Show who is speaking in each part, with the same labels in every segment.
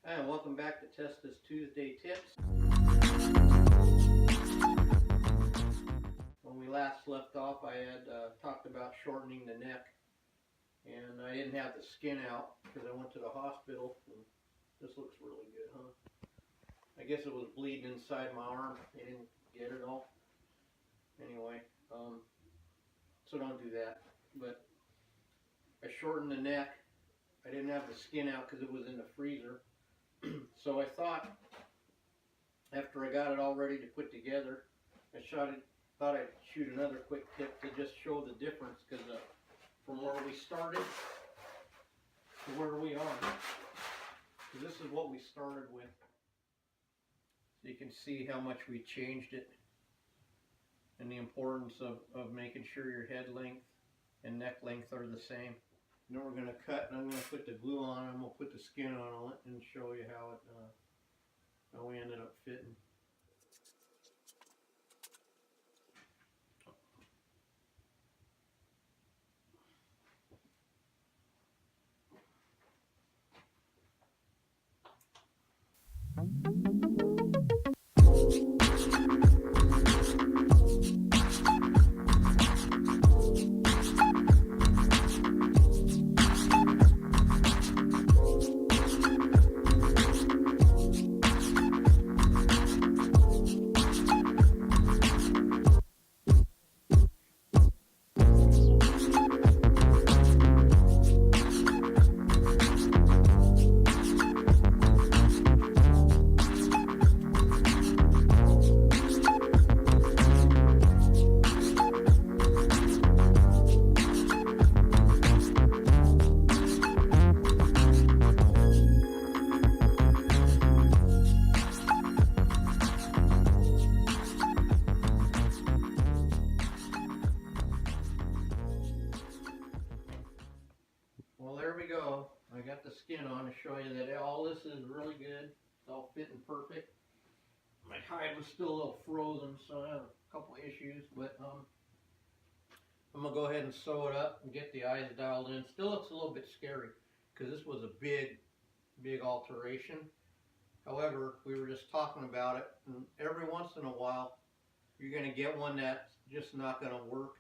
Speaker 1: Hi, and welcome back to Testa's Tuesday Tips. When we last left off, I had talked about shortening the neck, and I didn't have the skin out because I went to the hospital. And this looks really good, huh? I guess it was bleeding inside my arm. They didn't get it all. Anyway, so don't do that. But I shortened the neck. I didn't have the skin out because it was in the freezer. So I thought, after I got it all ready to put together, thought I'd shoot another quick tip to just show the difference, because from where we started to where we are. So this is what we started with. So you can see how much we changed it, and the importance of making sure your head length and neck length are the same. Now we're going to cut, and I'm going to put the glue on, and we'll put the skin on it and show you how we ended up fitting. Well, there we go. I got the skin on to show you that all this is really good. It's all fitting perfect. My hide was still a little frozen, so I have a couple issues, but I'm going to go ahead and sew it up and get the eyes dialed in. Still looks a little bit scary because this was a big alteration. However, we were just talking about it, and every once in a while you're going to get one that's just not going to work,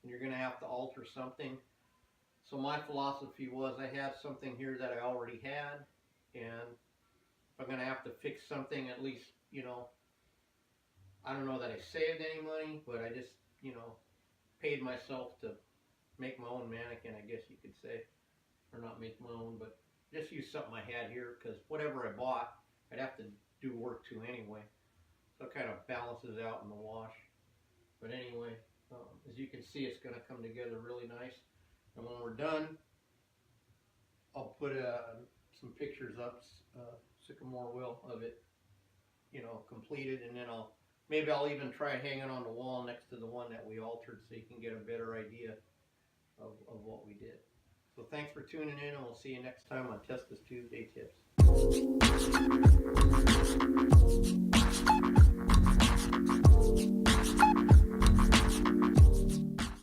Speaker 1: and you're going to have to alter something. So my philosophy was, I have something here that I already had, and if I'm going to have to fix something, at least, I don't know that I saved any money, but I just, paid myself to make my own mannequin, I guess you could say. Or not make my own, but just use something I had here, because whatever I bought, I'd have to do work to anyway. So it kind of balances out in the wash. But anyway, as you can see, it's going to come together really nice. And when we're done, I'll put some pictures up, Sycamore will, of it, completed, and then maybe I'll even try hanging on the wall next to the one that we altered, so you can get a better idea of what we did. So thanks for tuning in, and we'll see you next time on Testa's Tuesday Tips.